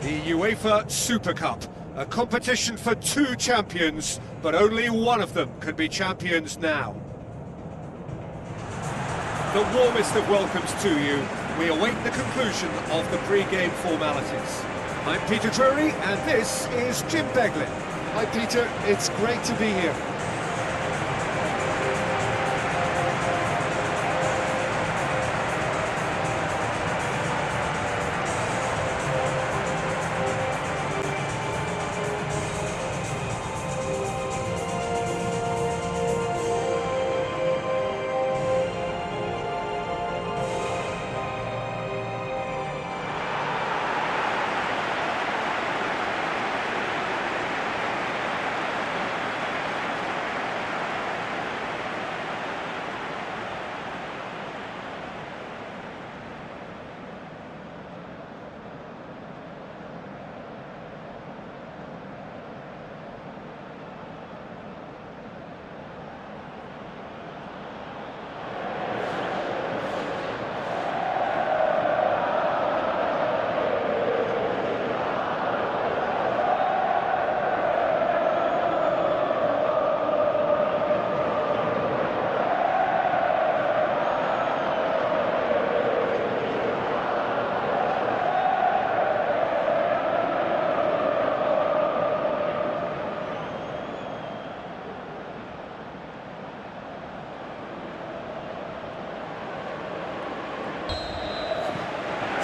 The UEFA Super Cup, a competition for two champions, but only one of them can be champions now. The warmest of welcomes to you. We await the conclusion of the pre-game formalities. I'm Peter Drury, and this is Jim Beglin. Hi Peter, it's great to be here.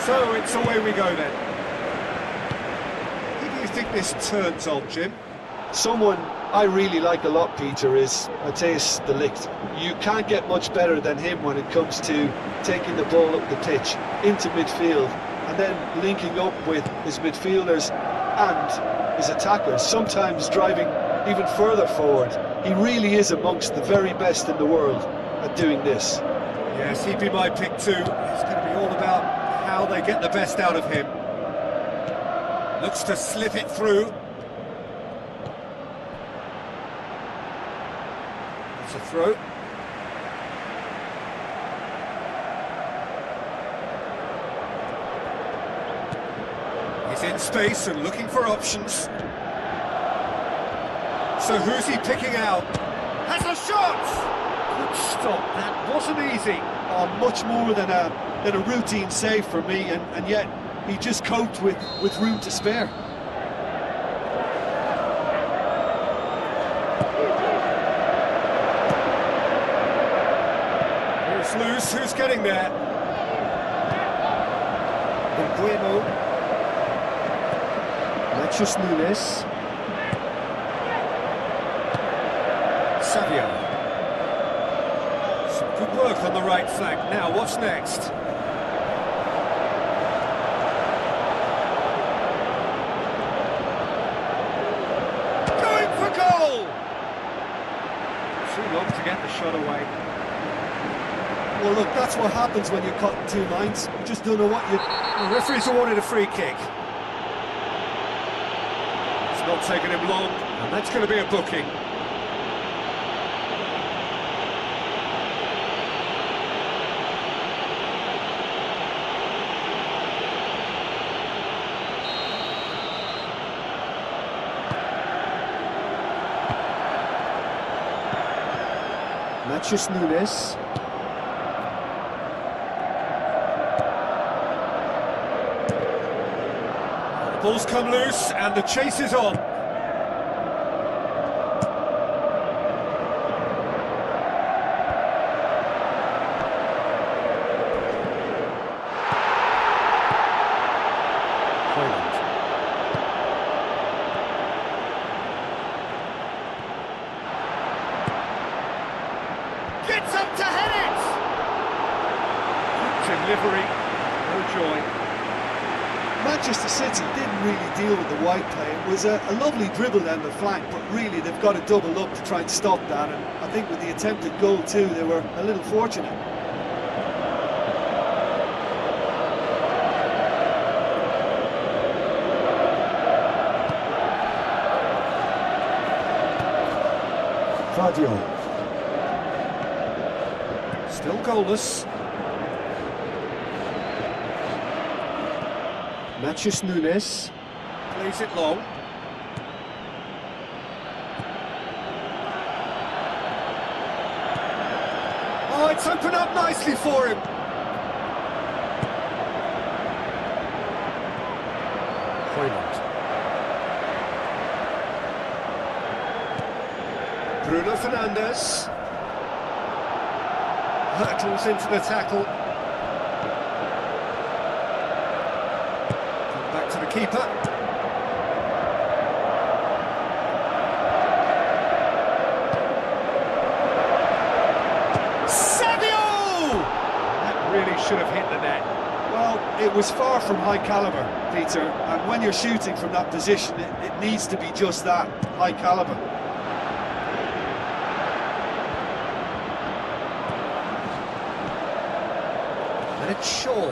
So it's away we go then. Who do you think this turns on, Jim? Someone I really like a lot, Peter, is Matthijs de Ligt. You can't get much better than him when it comes to taking the ball up the pitch into midfield and then linking up with his midfielders and his attackers, sometimes driving even further forward. He really is amongst the very best in the world at doing this. Yes, he'd be my pick too. It's going to be all about how they get the best out of him. Looks to slip it through. It's a throw. He's in space and looking for options. So who's he picking out? Has a shot! Good stop, that wasn't easy. Much more than a routine save for me, and yet he just coped with room to spare. Here's loose, who's getting there? Bueno. Matthews Nunes. Savio. Some Good work on the right flank. Now, what's next? Going for goal! Too long to get the shot away. Well, look, that's what happens when you're caught in two minds. You just don't know what you... The referee's awarded a free kick. It's not taken him long, and that's going to be a booking. Matthews Nunes. The ball's come loose, and the chase is on. Gets up to head it! Delivery, no joy. Manchester City didn't really deal with the wide play. It was a lovely dribble down the flank, but really they've got to double up to try and stop that, and I think with the attempted goal too, they were a little fortunate. Vidio. Still goalless. Matthews Nunes. Plays it long. Oh, it's opened up nicely for him. Bruno Fernandes. Hurtles into the tackle. Back to the keeper. Sadio! That really should have hit the net. Well, it was far from high caliber, Peter, and when you're shooting from that position, it needs to be just that, high caliber. And it's Shaw.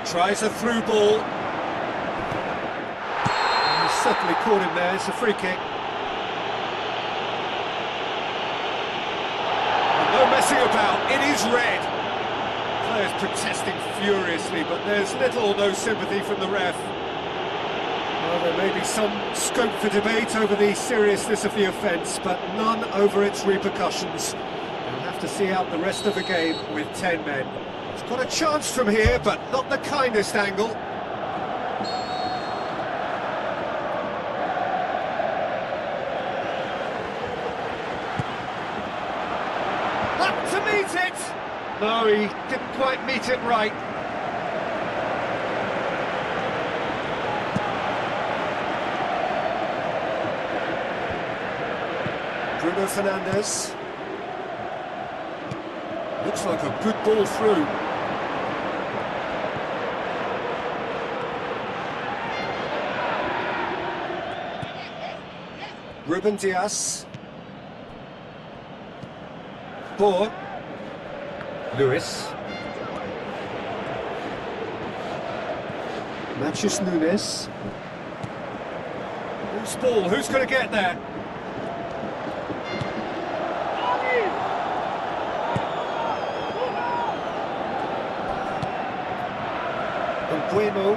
Tries a through ball. And he's certainly caught him there. It's a free kick. And no messing about. It is red. Players protesting furiously, but there's little or no sympathy from the ref. Well, there may be some scope for debate over the seriousness of the offence, but none over its repercussions. We'll have to see out the rest of the game with 10 men. He's got a chance from here, but not the kindest angle. Up to meet it! No, he didn't quite meet it right. Bruno Fernandes. Looks like a good ball through. Ruben Dias. Boer. Lewis. Matthews Nunes. Loose ball, who's going to get there? Bueno.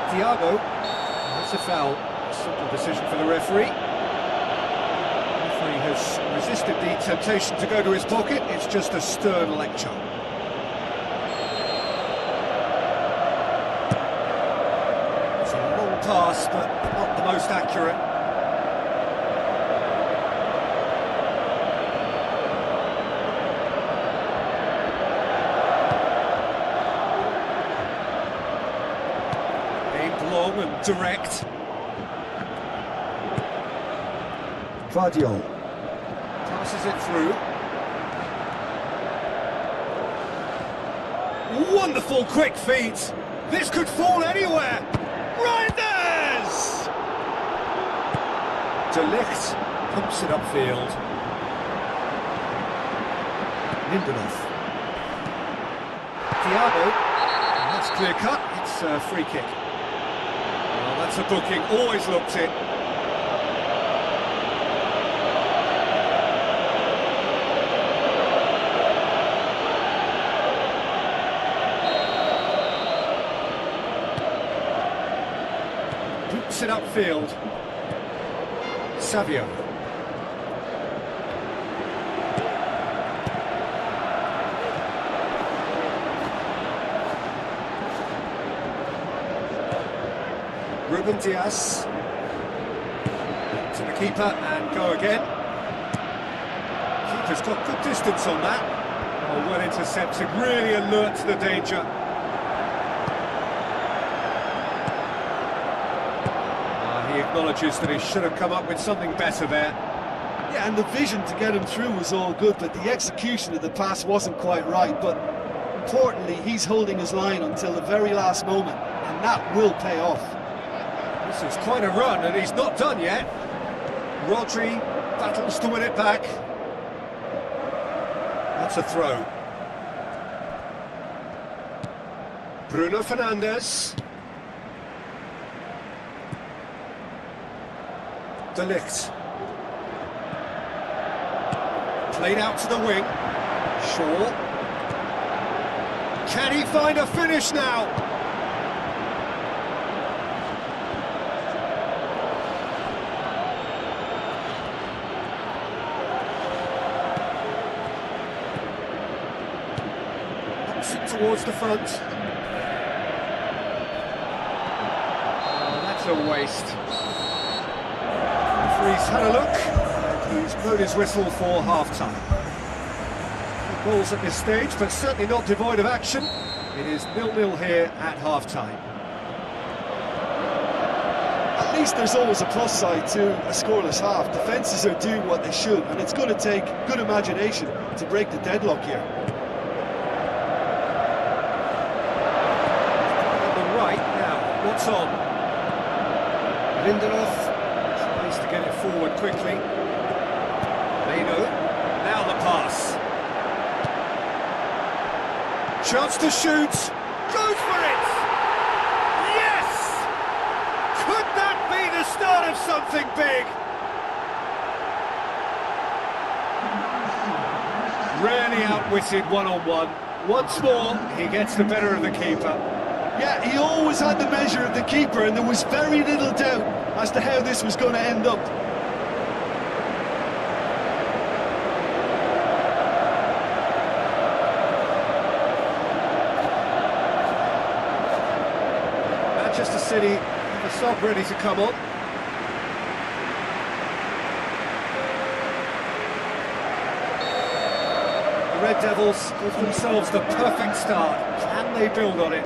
Thiago. That's a foul. Simple decision for the referee. The referee has resisted the temptation to go to his pocket. It's just a stern lecture. It's a long pass, but not the most accurate. Long and direct. Vidio passes it through. Wonderful quick feet. This could fall anywhere. Reinders! De Ligt pumps it upfield. Lindelof. Thiago. That's clear cut. It's a free kick. Well, that's a booking. Always looked it. Boots it upfield. Savio. Ruben Diaz. To the keeper and go again. Keeper's got good distance on that. Oh, well intercepted, really alert to the danger. He acknowledges that he should have come up with something better there. Yeah, and the vision to get him through was all good, but the execution of the pass wasn't quite right. But importantly, he's holding his line until the very last moment, and that will pay off. This is quite a run, and he's not done yet. Rodri battles to win it back. That's a throw. Bruno Fernandes. De Ligt. Played out to the wing. Shaw. Can he find a finish now? Ups it towards the front. Oh, that's a waste. He's had a look, and he's blown his whistle for half-time. Goals at this stage, but certainly not devoid of action. It is 0-0 here at half-time. At least there's always a plus side to a scoreless half. Defences are doing what they should, and it's going to take good imagination to break the deadlock here. On the right, now, what's on? Lindelof. To get it forward quickly. Meno, now the pass. Chance to shoot. Goes for it! Yes! Could that be the start of something big? Really outwitted one-on-one. Once more, he gets the better of the keeper. Yeah, he always had the measure of the keeper, and there was very little doubt as to how this was going to end up. Manchester City have a sub ready to come on. The Red Devils give themselves the perfect start. Can they build on it?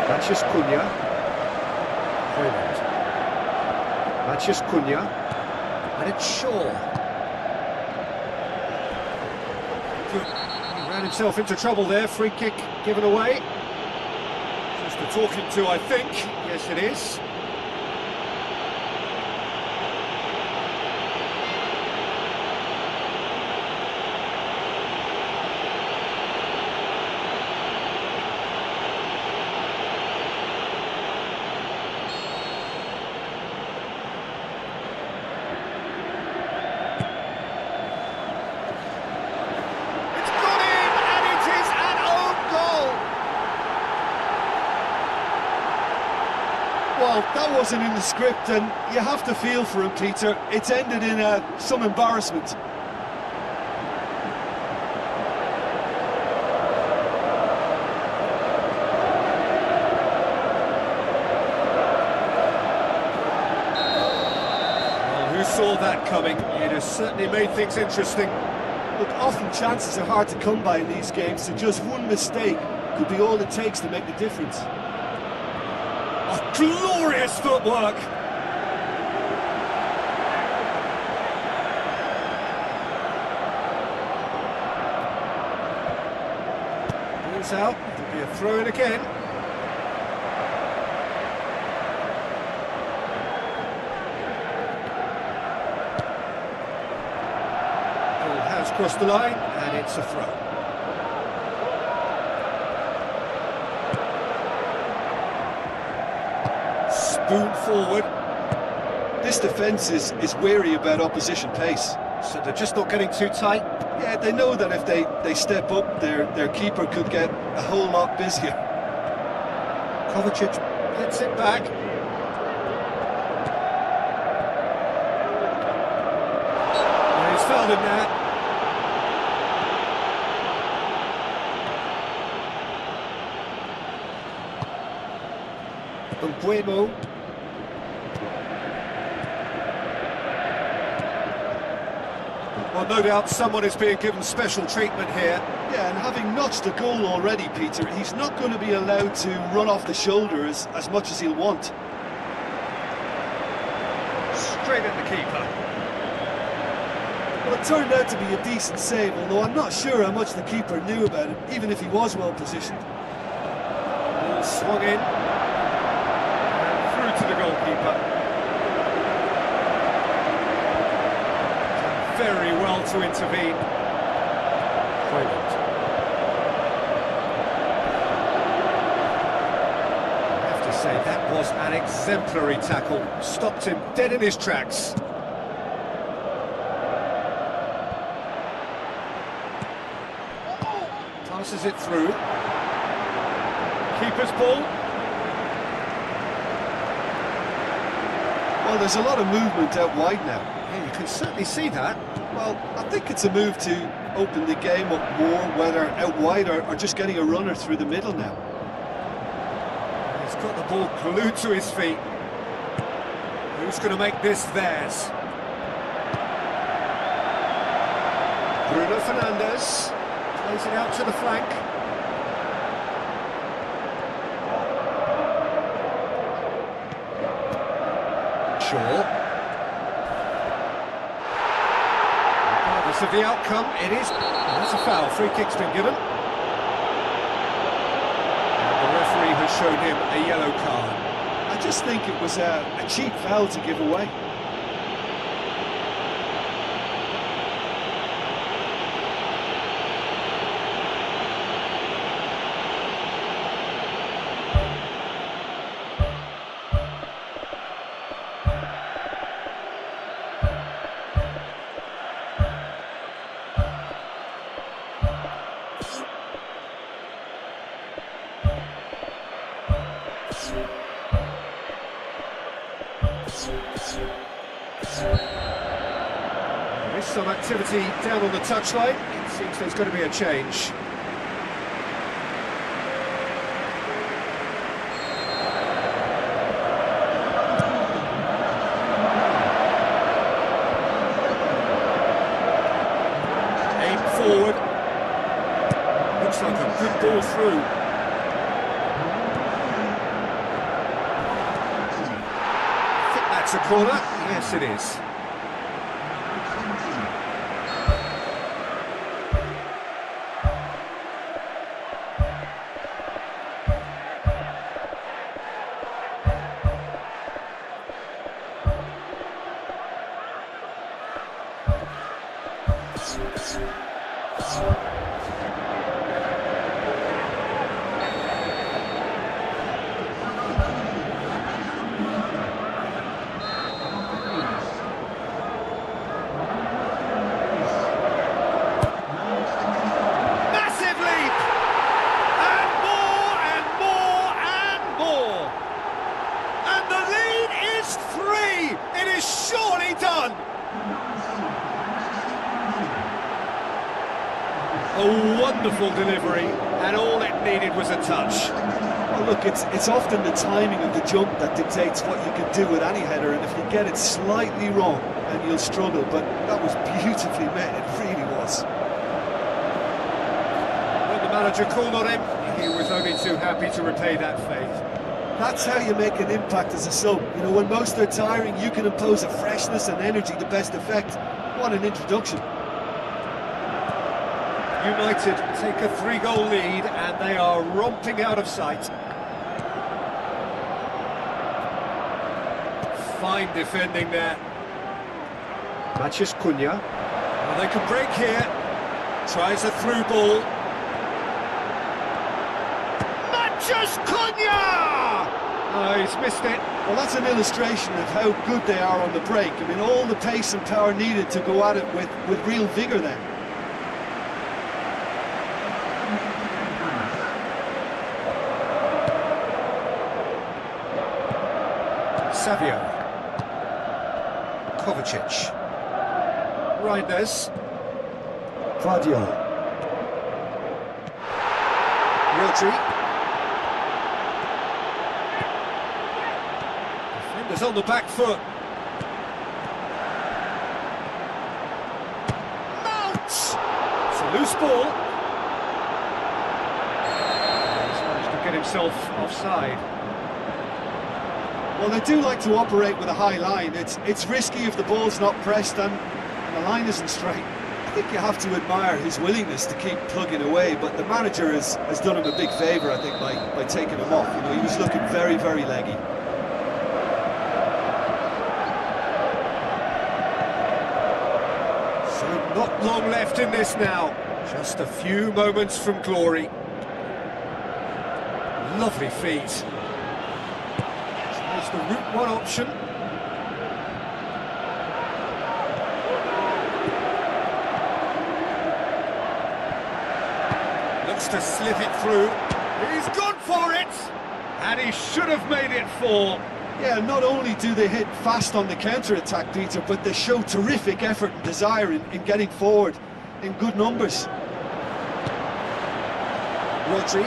Mathias Cunha. Mathias Cunha. And it's Shaw. Good. He ran himself into trouble there. Free kick given away. Just a talking to, I think. Yes, it is. Well, that wasn't in the script, and you have to feel for him, Peter. It's ended in some embarrassment. Well, who saw that coming? It has certainly made things interesting. Look, often chances are hard to come by in these games, so just one mistake could be all it takes to make the difference. Oh, glorious footwork! Ball's out, it'll be a throw-in again. Ball has crossed the line, and it's a throw. Spoon forward. This defence is wary about opposition pace. So they're just not getting too tight. Yeah, they know that if they step up, their keeper could get a whole lot busier. Kovacic gets it back. Well, he's fouled him there. Buemo. Well, no doubt someone is being given special treatment here. Yeah, and having notched a goal already, Peter, he's not going to be allowed to run off the shoulder as much as he'll want. Straight at the keeper. Well, it turned out to be a decent save, although I'm not sure how much the keeper knew about it, even if he was well positioned. Ball swung in. And through to the goalkeeper. Very well to intervene. Brilliant. I have to say, that was an exemplary tackle. Stopped him dead in his tracks. Passes it through. Keeper's ball. Well, there's a lot of movement out wide now. Yeah, you can certainly see that. Well, I think it's a move to open the game up more, whether out wide or just getting a runner through the middle now. He's got the ball glued to his feet. Who's going to make this theirs? Bruno Fernandes plays it out to the flank. Shaw. Regardless of the outcome, it is... That's a foul. Free kick's been given. And the referee has shown him a yellow card. I just think it was a cheap foul to give away. There is some activity down on the touchline. It seems there's going to be a change. Aim forward. Looks like a good ball through. I think that's a corner. Yes, it is. A wonderful delivery, and all it needed was a touch. Well, look, it's often the timing of the jump that dictates what you can do with any header, and if you get it slightly wrong, then you'll struggle, but that was beautifully met, it really was. When the manager called on him, he was only too happy to repay that faith. That's how you make an impact as a sub. You know, when most are tiring, you can impose a freshness and energy to best effect. What an introduction. United take a 3-goal lead and they are romping out of sight. Fine defending there. Matches Cunha. Well, they can break here. Tries a through ball. Matches Cunha! Oh, he's missed it. Well, that's an illustration of how good they are on the break. I mean, all the pace and power needed to go at it with real vigour then. Savio. Kovacic. Reinders. Vidio. Rodri. Defenders on the back foot. Mounts! It's a loose ball. He's managed to get himself offside. Well, they do like to operate with a high line. It's risky if the ball's not pressed and the line isn't straight. I think you have to admire his willingness to keep plugging away, but the manager has done him a big favour, I think, by taking him off. You know, he was looking very, very leggy. So not long left in this now. Just a few moments from glory. Lovely feet. It's the route one option. Looks to slip it through. He's gone for it! And he should have made it 4. Yeah, not only do they hit fast on the counter-attack, Peter, but they show terrific effort and desire in getting forward in good numbers. Rodri.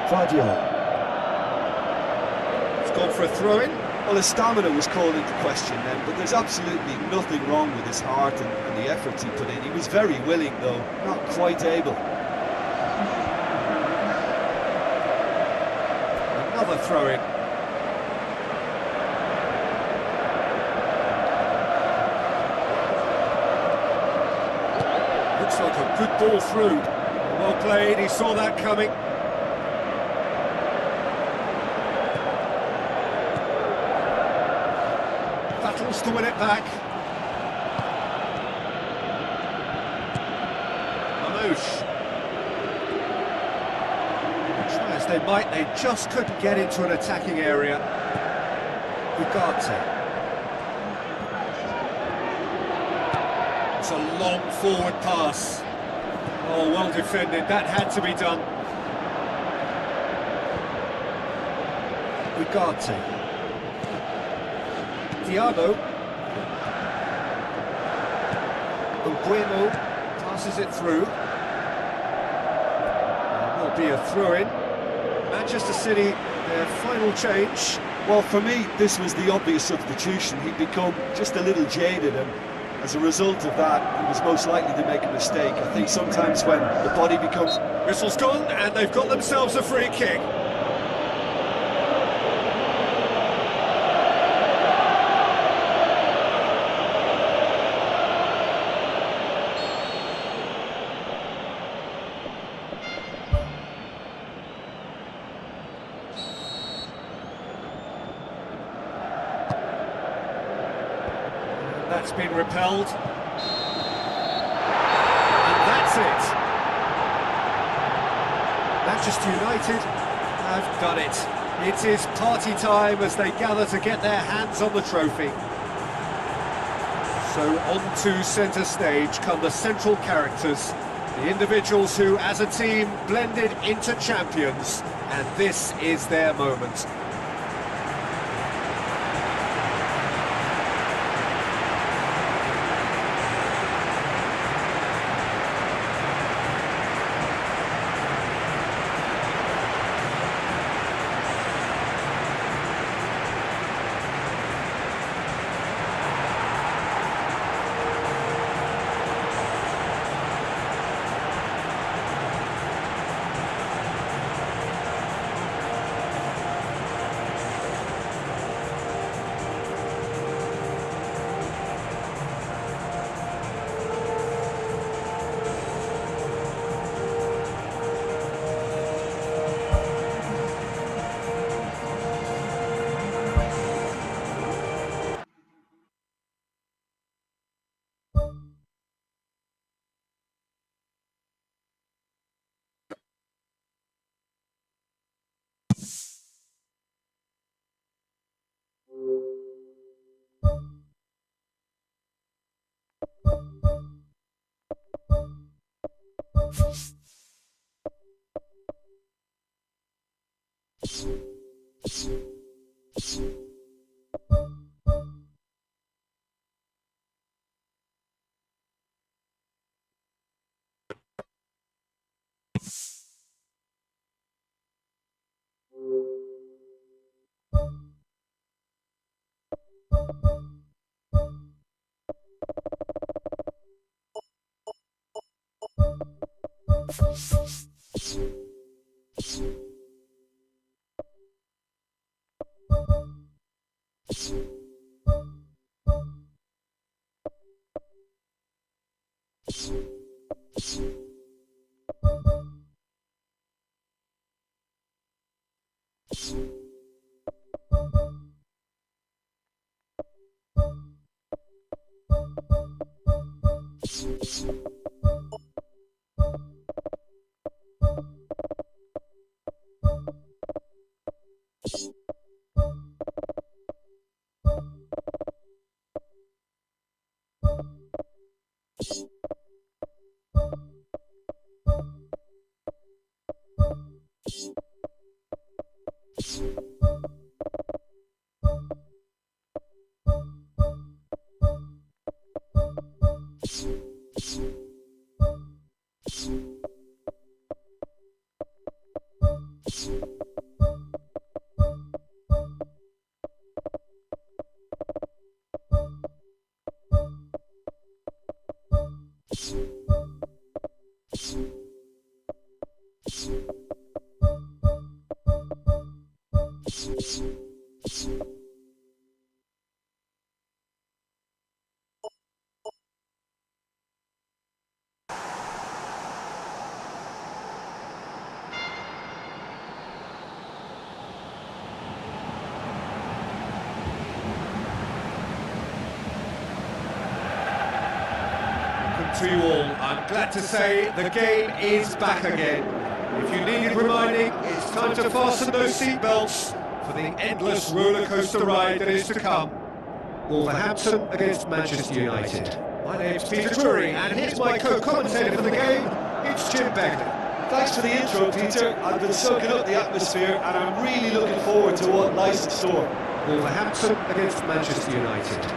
Vidio. Gone for a throw-in. Well, his stamina was called into question then, but there's absolutely nothing wrong with his heart and the efforts he put in. He was very willing, though, not quite able. Another throw-in. Looks like a good ball through. Well played, he saw that coming. Battles to win it back. Mamouche. Try as they might, they just couldn't get into an attacking area. Ugarte. It's a long forward pass. Oh, well defended, that had to be done. Ugarte. Diabo. Uguemo passes it through. There will be a throw-in. Manchester City, their final change. Well, for me, this was the obvious substitution. He'd become just a little jaded, and as a result of that, he was most likely to make a mistake. I think sometimes when the body becomes... Whistle's gone, and they've got themselves a free kick. That's been repelled. And that's it. Manchester United have done it. It is party time as they gather to get their hands on the trophy. So on to centre stage come the central characters, the individuals who, as a team, blended into champions, and this is their moment. To you all, I'm glad to say the game is back again. If you needed reminding, it's time to fasten those seatbelts for the endless rollercoaster ride that is to come. Wolverhampton against Manchester United. My name's Peter Drury, and here's my co-commentator for the game, it's Jim Begley. Thanks for the intro, Peter. I've been soaking up the atmosphere and I'm really looking forward to what lies in store. Wolverhampton against Manchester United.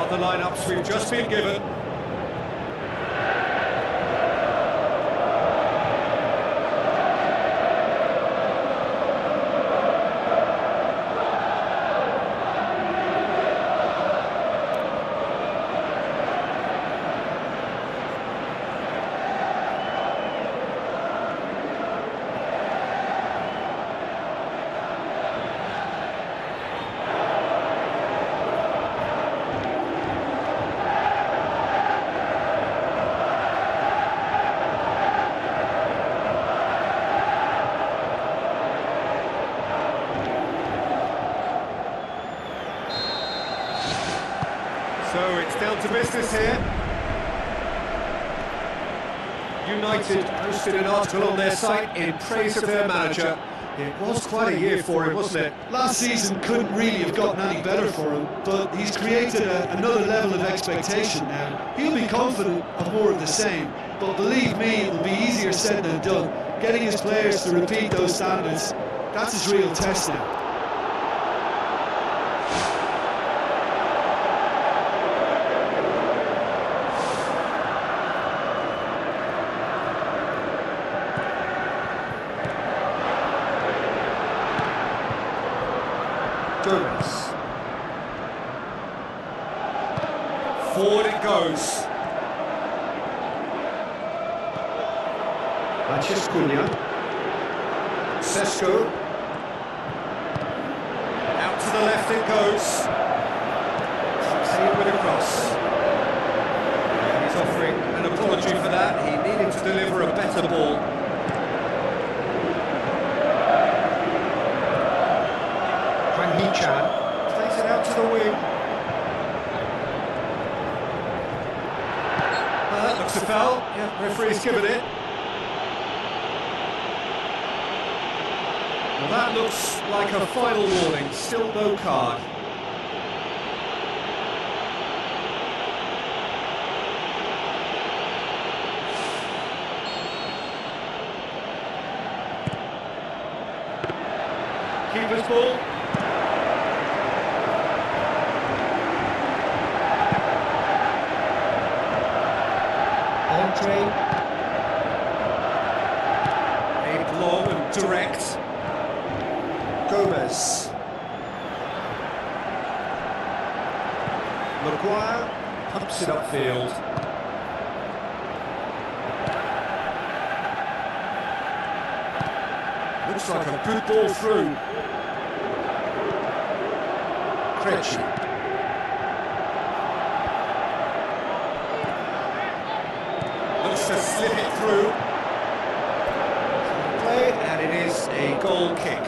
The lineups we've just been given. So it's down to business here. United posted an article on their site in praise of their manager. It was quite a year for him, wasn't it? Last season couldn't really have gotten any better for him, but he's created another level of expectation now. He'll be confident of more of the same, but believe me, it'll be easier said than done. Getting his players to repeat those standards, that's his real test now. Forward it goes. Cunha. Sesko. the left it goes. Succeed with a cross. And he's offering an apology for that. He needed to deliver a better ball. Chan Takes it out to the wing. That looks a foul. Yeah, referee's given it. Well, that looks like a final warning. Still no card. Keeper's ball. Aimed long and direct. Gomez. Maguire pumps it upfield. Looks like a good ball through. Kasih. To slip it through. Play, and it is a goal kick.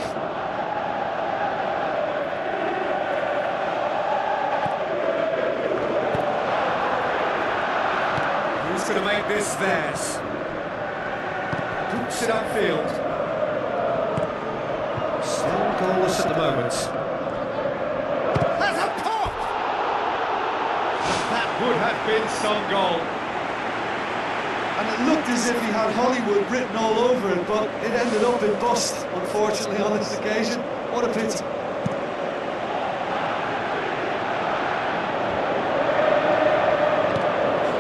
Who's going to make this theirs? Boots it upfield. Still goalless at the moment. That's a pop! That would have been some goal. And it looked as if he had Hollywood written all over it, but it ended up in bust, unfortunately, on this occasion. What a pity.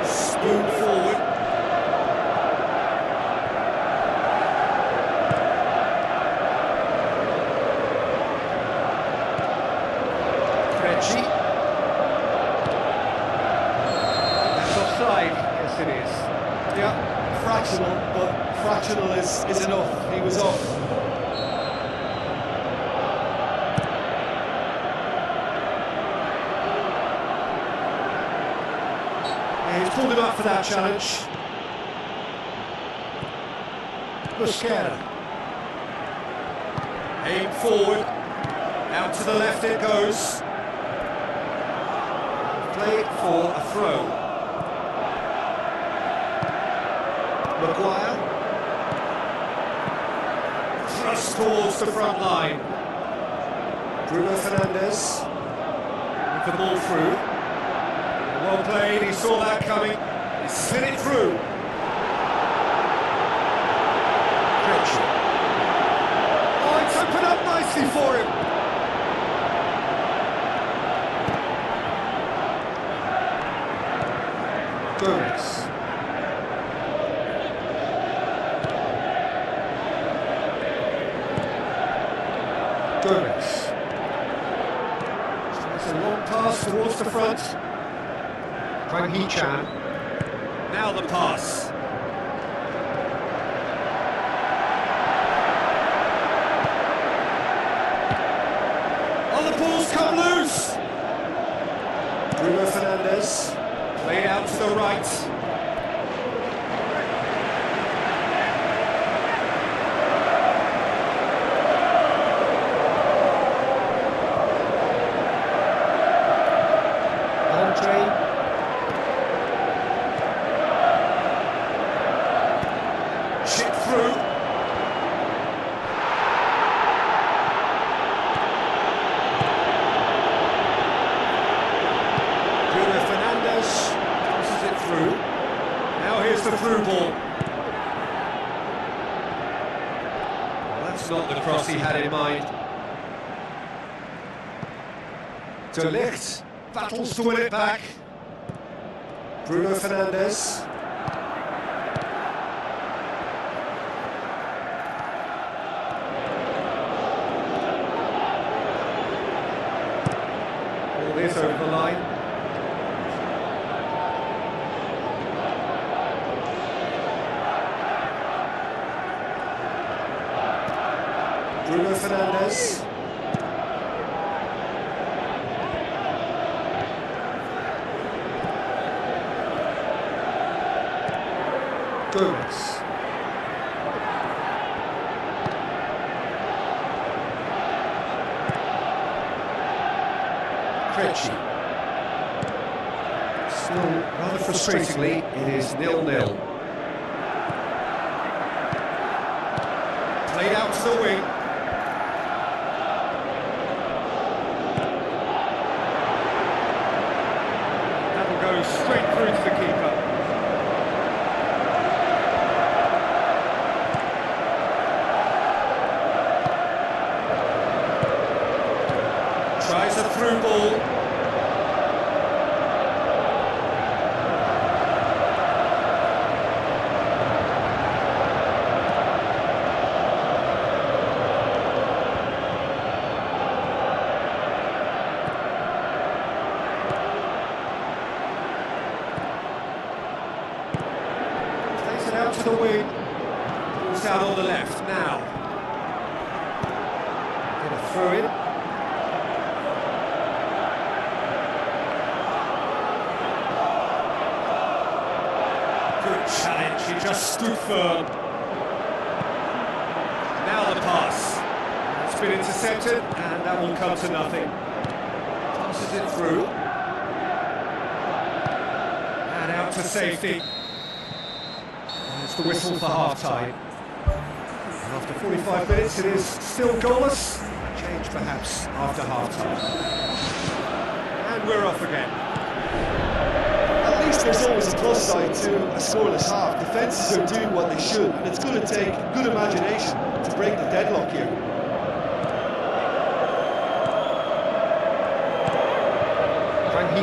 Spoon forward. Kasih. That's offside. Yes, it is. Yeah, fractional, but fractional is enough. He was off. Yeah, he's pulled him up for that challenge. Busquets. Aim forward. Out to the left it goes. Play for a throw. Maguire. Thrust towards the front line. Bruno Fernandes. With the ball through. Well played, he saw that coming. He slid it through. Kasih. Oh, it's opened up nicely for him. Gomez. Gomez. So it's a long pass towards the front. Chan. Now the pass. Oh, the ball's come loose. Bruno Fernandes. Played out to the right. Chip through. Bruno Fernandes crosses it through. Now here's the through ball. Well, that's not the cross he had in mind. De Ligt battles to win it back. Bruno Fernandes. All this over the line. Bruno Fernandes. Gomez. Krejci. Still, rather frustratingly, it is 0-0. Played out to the wing. That'll go straight through to the keeper. Tries a through ball. Plays it out to the wing. Pulls out on the left now. Gonna throw in. Challenge, he just stood firm. Now the pass. It's been intercepted, and that will come to nothing. Passes it through. And out to safety. It's the whistle for half-time. After 45 minutes, it is still goalless. Change perhaps after half-time. And we're off again. At least there's always a plus side to a scoreless half. Defences are doing what they should, and it's going to take good imagination to break the deadlock here.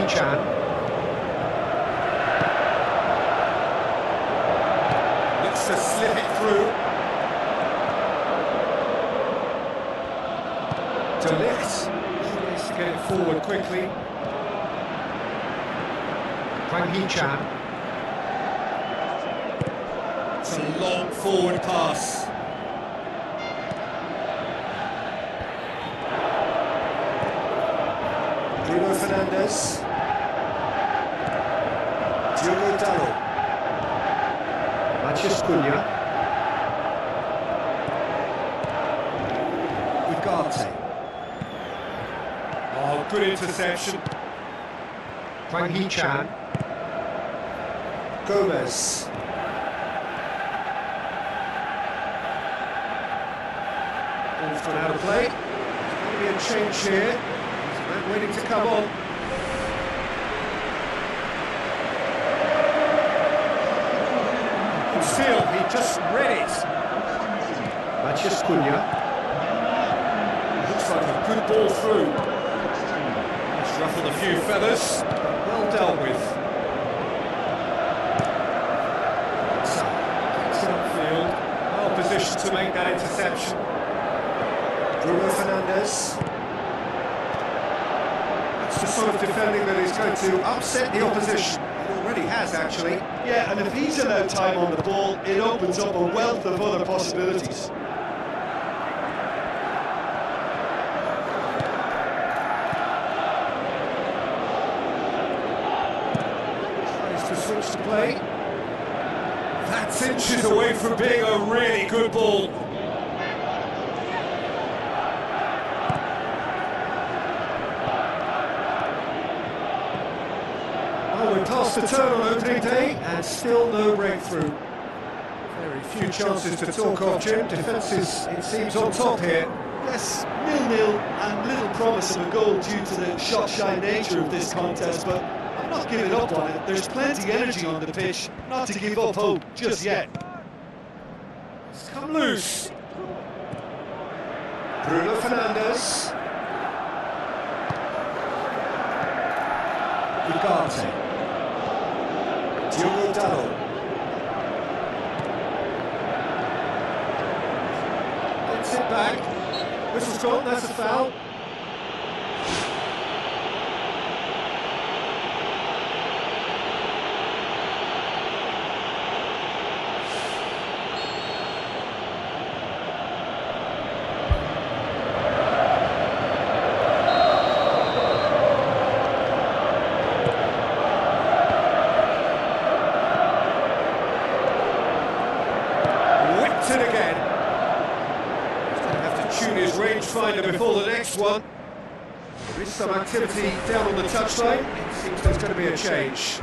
Chan looks to slip it through. De Ligt tries to get it forward quickly. Chan. It's a long forward pass. Bruno Fernandes. Diogo Dalot. Matheus Cunha. Ugarte. Oh, good interception. Chan. Gomez. Ball's gone out of play. There's going to be a change here. He's a man waiting to come on. And still, he just read it. Matheus Cunha. Looks like a good ball through. It's ruffled a few feathers, but well dealt with. Position to make that interception. Bruno Fernandes. That's the sort of defending that is going to upset the opposition. It already has, actually. Yeah, and if he's allowed time on the ball, it opens up a wealth of other possibilities. Tries to switch to play. That's inches away from being a really good ball. Oh, we're past the turn on opening day and still no breakthrough. Very few chances to talk of, Jim. Defence is, it seems, on top here. Yes, 0-0 and little promise of a goal due to the shot-shy nature of this contest, but I'm not giving up on it. There's plenty energy on the pitch, not to give up hope just yet. It's come loose. Bruno Fernandes. Ugarte. Diogo Dalot. Gets it back. Whistle's gone, that's a foul. reminder before the next one. There is some activity down on the touchline. It seems there's going to be a change.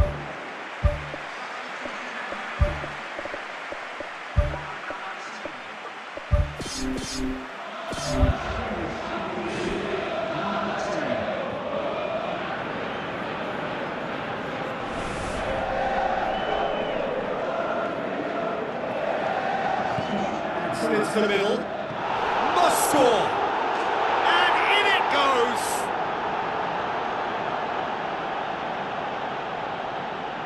Into the middle, must score, and in it goes.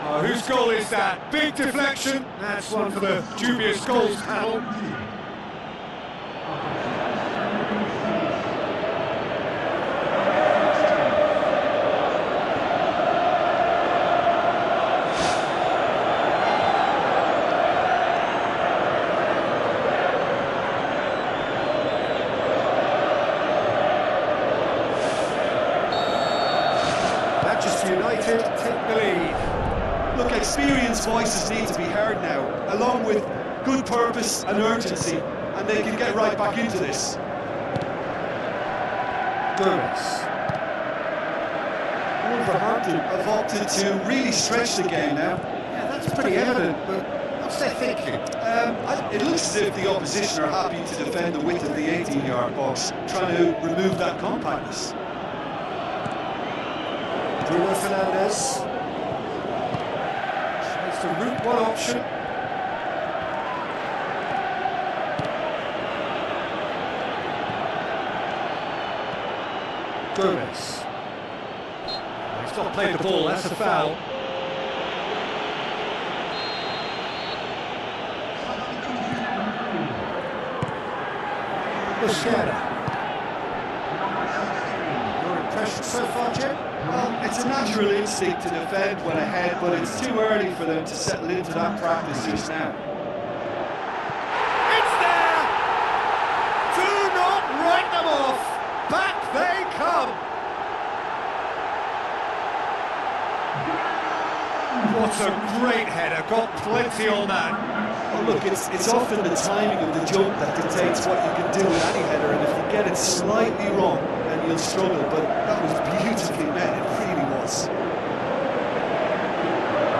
Oh, whose goal is that? Big deflection. That's one for the dubious goals panel. United take the lead. Look, experienced voices need to be heard now, along with good purpose and urgency, and they can get right back into this. Wolverhampton have opted to really stretch the game now. Yeah, that's pretty evident, but what's their thinking? It looks as if the opposition are happy to defend the width of the 18-yard box, trying to remove that compactness. Bruno Fernandes tries to route one option. Gomez. He's not played the ball, that's a foul. Busquets. Your impression so far, Jim? Well, it's a natural instinct to defend when ahead, but it's too early for them to settle into that practice just now. It's there! Do not write them off! Back they come! What a great header, got plenty on that. Oh, look, it's often the timing of the jump that dictates what you can do with any header, and if you get it slightly wrong, then you'll struggle, but that was beautifully met, it really was.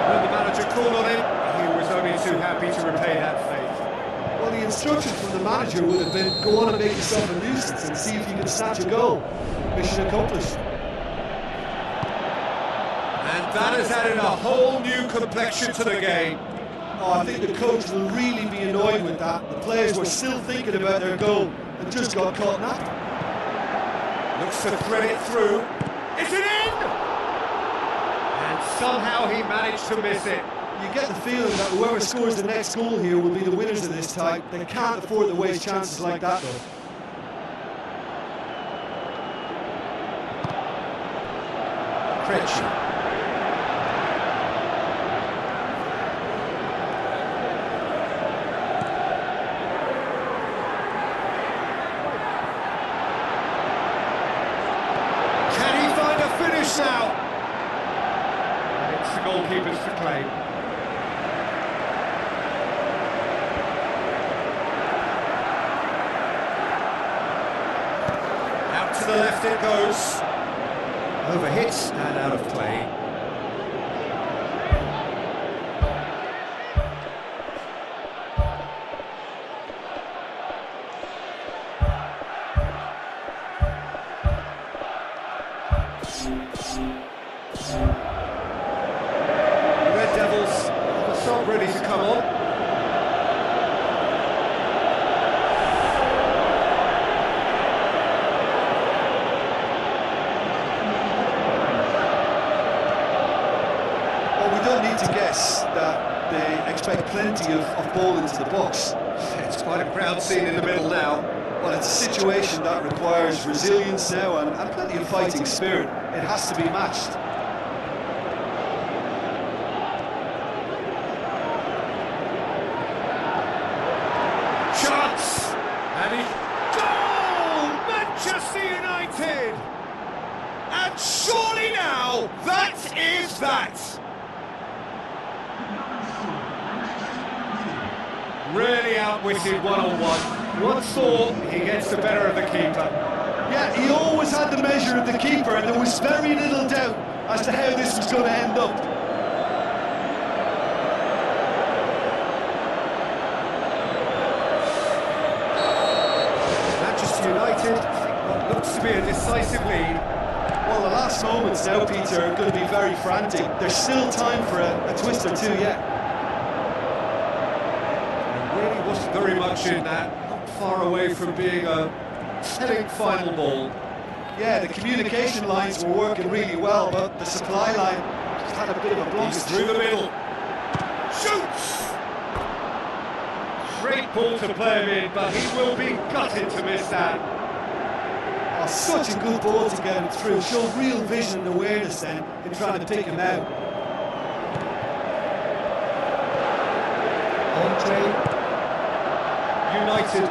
When the manager called on him, he was only too happy to repay that faith. Well, the instruction from the manager would have been, go on and make yourself a nuisance and see if you can snatch a goal. Mission accomplished. And that has added a whole new complexion to the game. Oh, I think the coach will really be annoyed with that. The players were still thinking about their goal and just got caught napping. Looks to thread it through. Is it in? And somehow he managed to miss it. You get the feeling that whoever scores the next goal here will be the winners of this tie. They can't afford to waste chances like that, though. Krejci. Now, and it's the goalkeeper's to claim. Out to the left it goes. Over hits and out of play. Ready to come on. Well, we don't need to guess that they expect plenty of ball into the box. It's quite a crowd scene in the middle now. Well, it's a situation that requires resilience now and plenty of fighting spirit. It has to be matched. Chance! And he... Goal! Manchester United! And surely now, that is that! Really outwitted one-on-one. One thought, he gets the better of the keeper. Yeah, he always had the measure of the keeper, and there was very little doubt as to how this was going to end up. Manchester United, what looks to be a decisive lead. Well, the last moments now, Peter, are going to be very frantic. There's still time for a twist or two yet. There really wasn't very much in that, not far away from being a telling final ball. Yeah, the communication lines were working really well, but the supply line just had a bit of a blockage. He's through the middle. Shoots! Great ball to play him in, but he will be gutted to miss that. Oh, such a good ball to get him through. Showed real vision and awareness then in trying to pick him out. United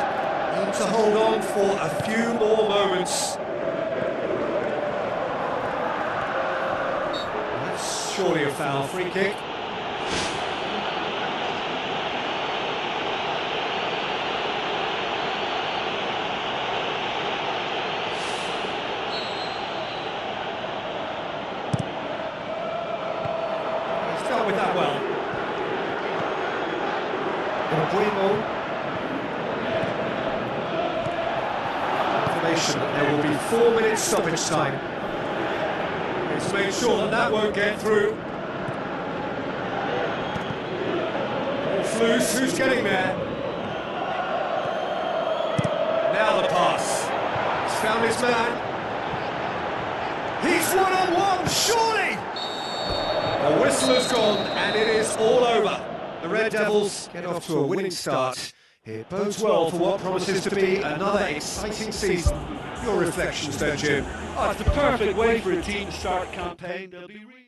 need to hold on for a few more moments. That's surely a foul. Free kick. He's dealt with that well. Information that there will be 4 minutes stoppage time. He's made sure that that won't get through. Ball loose, who's getting there? Now the pass. He's found his man. He's one-on-one, surely! The whistle has gone and it is all over. The Red Devils get off to a winning start. It bodes well for what promises to be another exciting season. Your reflections then, Jim? Oh, it's the perfect way for a team to start a campaign. They'll be really